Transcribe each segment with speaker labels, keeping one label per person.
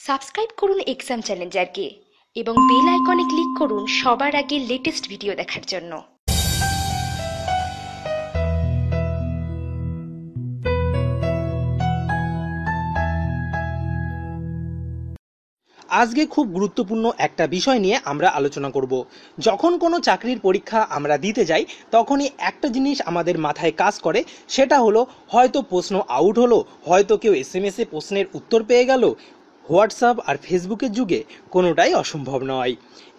Speaker 1: Subscribe করুন exam চ্যালেঞ্জারকে এবং bell আইকনে ক্লিক করুন সবার আগে লেটেস্ট ভিডিও দেখার জন্য।
Speaker 2: আজকে খুব গুরুত্বপূর্ণ একটা বিষয় নিয়ে আমরা আলোচনা করব। যখন কোনো চাকরির পরীক্ষা আমরা দিতে যাই তখনই একটা জিনিস আমাদের মাথায় কাজ করে, সেটা হলো হয়তো প্রশ্ন আউট হলো, হয়তো কেউ এসএমএসে প্রশ্নের উত্তর পেয়ে গেল। হোয়াটসঅ্যাপ আর ফেসবুকের যুগে কোনোটাই অসম্ভব নয়।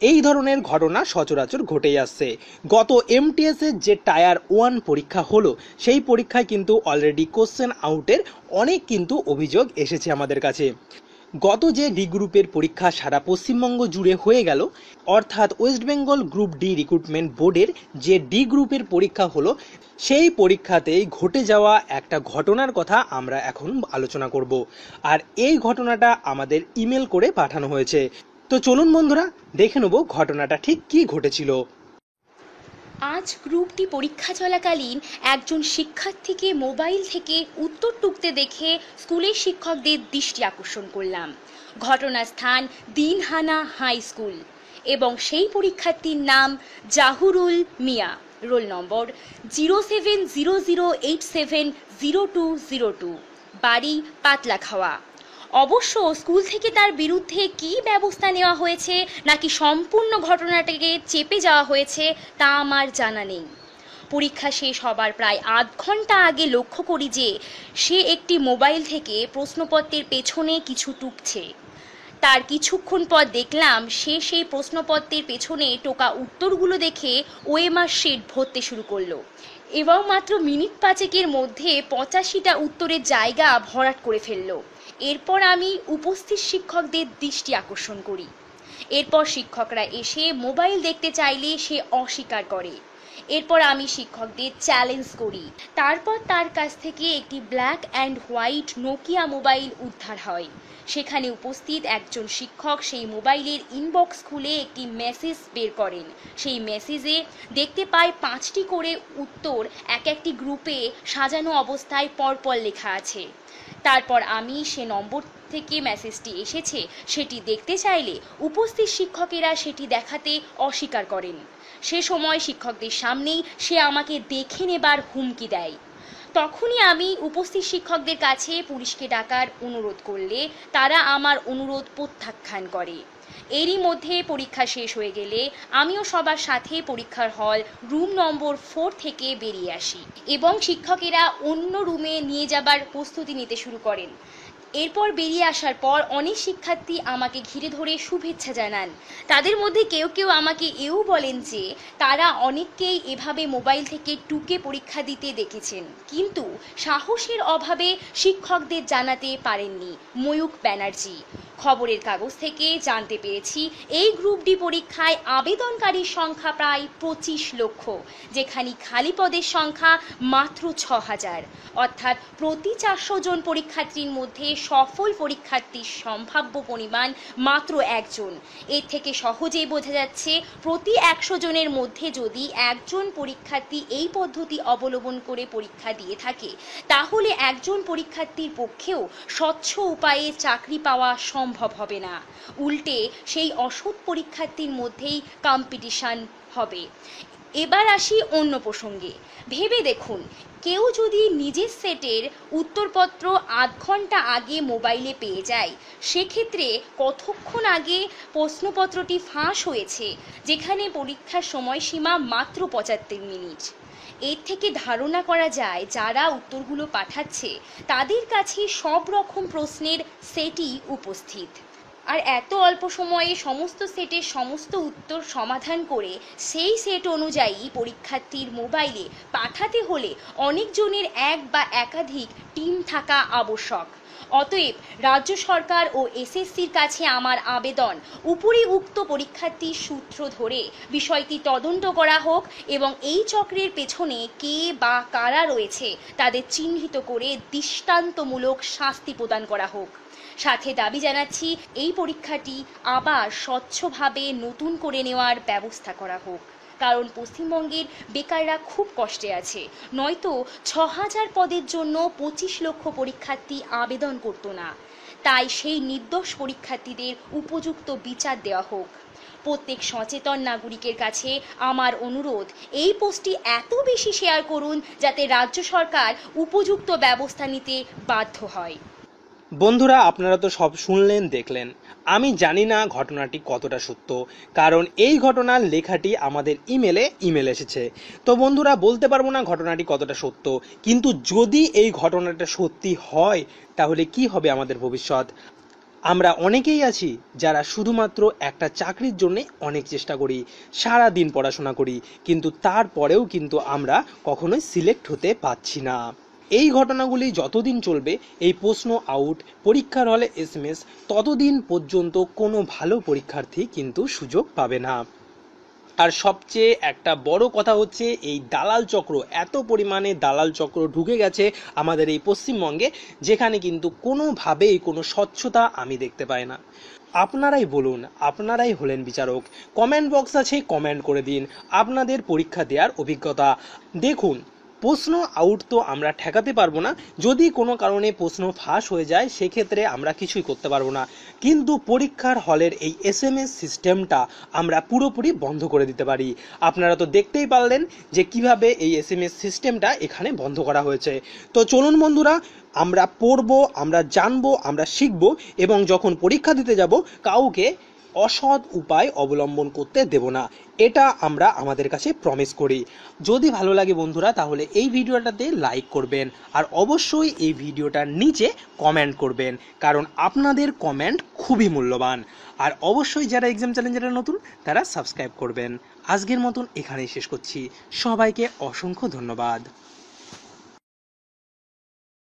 Speaker 2: এই ধরনের ঘটনা সচরাচর ঘটেই আসছে। গত এমটিএসের যে টায়ার 1 পরীক্ষা হলো, সেই পরীক্ষায় কিন্তু অলরেডি কোশ্চেন আউটের অনেক কিন্তু অভিযোগ এসেছে আমাদের কাছে। গত যে ডি গ্রুপের পরীক্ষা সারা পশ্চিমবঙ্গ জুড়ে হয়ে গেল, অর্থাৎ West Bengal group D recruitment বোর্ডের যে ডি গ্রুপের পরীক্ষা হলো, সেই পরীক্ষাতেই ঘটে যাওয়া একটা ঘটনার কথা আমরা এখন আলোচনা করব। আর এই ঘটনাটা আমাদের ইমেল করে পাঠানো হয়েছে। তো চলুন বন্ধুরা, দেখে নেব ঘটনাটা ঠিক কী ঘটেছিল।
Speaker 1: আজ গ্রুপ ডি পরীক্ষা চলাকালীন একজন শিক্ষার্থীকে মোবাইল থেকে উত্তর টুকতে দেখে স্কুলের শিক্ষকদের দৃষ্টি আকর্ষণ করলাম। ঘটনাস্থান দিনহানা হাই স্কুল এবং সেই পরীক্ষার্থীর নাম জাহুরুল মিয়া, রোল নম্বর 0700870202, বাড়ি পাতলাখাওয়া। অবশ্য স্কুল থেকে তার বিরুদ্ধে কী ব্যবস্থা নেওয়া হয়েছে নাকি সম্পূর্ণ ঘটনাটাকে চেপে যাওয়া হয়েছে তা আমার জানা নেই। পরীক্ষা শেষ হবার প্রায় আধ ঘন্টা আগে লক্ষ্য করি যে সে একটি মোবাইল থেকে প্রশ্নপত্রের পেছনে কিছু টুকছে। তার কিছুক্ষণ পর দেখলাম সে সেই প্রশ্নপত্রের পেছনে টোকা উত্তরগুলো দেখে ওএমআর শিট ভরতে শুরু করলো এবং মাত্র মিনিট পাঁচেকের মধ্যে 85টা উত্তরের জায়গা ভরাট করে ফেললো। এরপর আমি উপস্থিত শিক্ষকদের দৃষ্টি আকর্ষণ করি। এরপর শিক্ষকরা এসে মোবাইল দেখতে চাইলে সে অস্বীকার করে। এরপর আমি শিক্ষকদের চ্যালেঞ্জ করি। তারপর তার কাছ থেকে একটি black and white Nokia mobile উদ্ধার হয়। সেখানে উপস্থিত একজন শিক্ষক সেই মোবাইলের ইনবক্স খুলে একটি মেসেজ বের করেন। সেই মেসেজে দেখতে পাই 5টি করে উত্তর এক একটি গ্রুপে সাজানো অবস্থায় পরপর লেখা আছে। তারপর আমি সে নম্বর থেকে মেসেজটি এসেছে সেটি দেখতে চাইলে উপস্থিত শিক্ষকেরা সেটি দেখাতে অস্বীকার করেন। সে সময় শিক্ষকদের সামনেই সে আমাকে দেখে নেবার হুমকি দেয়। তখনই আমি উপস্থিত শিক্ষকদের কাছে পুলিশকে ডাকার অনুরোধ করলে তারা আমার অনুরোধ প্রত্যাখ্যান করে। এরই মধ্যে পরীক্ষা শেষ হয়ে গেলে আমিও সবার সাথে পরীক্ষার হল রুম নম্বর 4 থেকে বেরিয়ে আসি এবং শিক্ষকেরা অন্য রুমে নিয়ে যাবার প্রস্তুতি নিতে শুরু করেন। এরপর বেরিয়ে আসার পর অনেক শিক্ষার্থী আমাকে ঘিরে ধরে শুভেচ্ছা জানান। তাদের মধ্যে কেউ কেউ আমাকে এও বলেন যে তারা অনেককেই এভাবে মোবাইল থেকে টুকে পরীক্ষা দিতে দেখেছেন, কিন্তু সাহসের অভাবে শিক্ষকদের জানাতে পারেননি। ময়ূক ব্যানার্জি। খবরের কাগজ থেকে জানতে পেরেছি এই গ্রুপ ডি পরীক্ষায় আবেদনকারীর সংখ্যা প্রায় 25 লক্ষ, যেখানে খালি পদের সংখ্যা মাত্র 6000, অর্থাৎ প্রতি 400 জন পরীক্ষার্থীর মধ্যে সফল পরীক্ষার্থীর সম্ভাব্য পরিমাণ মাত্র একজন। এর থেকে সহজেই বোঝা যাচ্ছে প্রতি 100 জনের মধ্যে যদি একজন পরীক্ষার্থী এই পদ্ধতি অবলম্বন করে পরীক্ষা দিয়ে থাকে, তাহলে একজন পরীক্ষার্থীর পক্ষেও স্বচ্ছ উপায়ে চাকরি পাওয়া সম্ভব হবে না। উল্টে সেই অসৎ পরীক্ষার্থীর মধ্যেই কম্পিটিশন হবে। এবার আসি অন্য প্রসঙ্গে। ভেবে দেখুন, কেউ যদি নিজের সেটের উত্তরপত্র আধ ঘন্টা আগে মোবাইলে পেয়ে যায়, সেক্ষেত্রে কতক্ষণ আগে প্রশ্নপত্রটি ফাঁস হয়েছে, যেখানে পরীক্ষার সময়সীমা মাত্র 75 মিনিট। এর থেকে ধারণা করা যায় যারা উত্তরগুলো পাঠাচ্ছে তাদের কাছে সব রকম প্রশ্নের সেটই উপস্থিত। আর এত অল্প সময়ে সমস্ত সেটের সমস্ত উত্তর সমাধান করে সেই সেট অনুযায়ী পরীক্ষার্থীর মোবাইলে পাঠাতে হলে অনেকজনের এক বা একাধিক টিম থাকা আবশ্যক। অতএব রাজ্য সরকার ও এসএসসির কাছে আমার আবেদন, উপরি উক্ত পরীক্ষার্থীর সূত্র ধরে বিষয়টি তদন্ত করা হোক এবং এই চক্রের পেছনে কে বা কারা রয়েছে তাদের চিহ্নিত করে দৃষ্টান্তমূলক শাস্তি প্রদান করা হোক। সাথে দাবি জানাচ্ছি এই পরীক্ষাটি আবার স্বচ্ছভাবে নতুন করে নেওয়ার ব্যবস্থা করা হোক। কারণ পশ্চিমবঙ্গের বেকাররা খুব কষ্টে আছে, নয়তো 6000 পদের জন্য 25 লক্ষ পরীক্ষার্থী আবেদন করতো না। তাই সেই নির্দোষ পরীক্ষার্থীদের উপযুক্ত বিচার দেওয়া হোক। প্রত্যেক সচেতন নাগরিকের কাছে আমার অনুরোধ, এই পোস্টটি এত বেশি শেয়ার করুন যাতে রাজ্য সরকার উপযুক্ত ব্যবস্থা নিতে বাধ্য হয়।
Speaker 2: বন্ধুরা, আপনারা তো সব শুনলেন, দেখলেন। আমি জানি না ঘটনাটি কতটা সত্য, কারণ এই ঘটনার লেখাটি আমাদের ইমেল এসেছে। তো বন্ধুরা, বলতে পারবো না ঘটনাটি কতটা সত্য, কিন্তু যদি এই ঘটনাটা সত্যি হয় তাহলে কি হবে আমাদের ভবিষ্যৎ। আমরা অনেকেই আছি যারা শুধুমাত্র একটা চাকরির জন্য অনেক চেষ্টা করি, সারা দিন পড়াশোনা করি, কিন্তু তারপরেও কিন্তু আমরা কখনোই সিলেক্ট হতে পারছি না। এই ঘটনাগুলি যতদিন চলবে, এই প্রশ্ন আউট, পরীক্ষার হলে SMS, ততদিন পর্যন্ত কোনো ভালো পরীক্ষার্থী কিন্তু সুযোগ পাবে না। আর সবচেয়ে একটা বড় কথা হচ্ছে, এই দালাল চক্র, এত পরিমাণে দালাল চক্র ঢুকে গেছে আমাদের এই পশ্চিমবঙ্গে, যেখানে কিন্তু কোনোভাবেই কোনো স্বচ্ছতা আমি দেখতে পাই না। আপনারাই বলুন, আপনারাই হলেন বিচারক। কমেন্ট বক্স আছে, কমেন্ট করে দিন আপনাদের পরীক্ষা দেওয়ার অভিজ্ঞতা। দেখুন, প্রশ্ন আউট তো আমরা ঠেকাতে পারবো না, যদি কোনো কারণে প্রশ্ন ফাঁস হয়ে যায় সেক্ষেত্রে আমরা কিছুই করতে পারবো না, কিন্তু পরীক্ষার হলের এই SMS সিস্টেমটা আমরা পুরোপুরি বন্ধ করে দিতে পারি। আপনারা তো দেখতেই পারলেন যে কিভাবে এই SMS সিস্টেমটা এখানে বন্ধ করা হয়েছে। তো চলুন বন্ধুরা, আমরা পড়বো, আমরা জানবো, আমরা শিখবো, এবং যখন পরীক্ষা দিতে যাব কাউকে অসৎ উপায় অবলম্বন করতে দেব না, এটা আমরা আমাদের কাছে প্রমিস করি। যদি ভালো লাগে বন্ধুরা, তাহলে এই ভিডিওটাতে লাইক করবেন, আর অবশ্যই এই ভিডিওটার নিচে কমেন্ট করবেন, কারণ আপনাদের কমেন্ট খুবই মূল্যবান। আর অবশ্যই যারা এক্সাম চ্যালেঞ্জারে নতুন তারা সাবস্ক্রাইব করবেন। আজকের মতন এখানেই শেষ করছি। সবাইকে অসংখ্য ধন্যবাদ।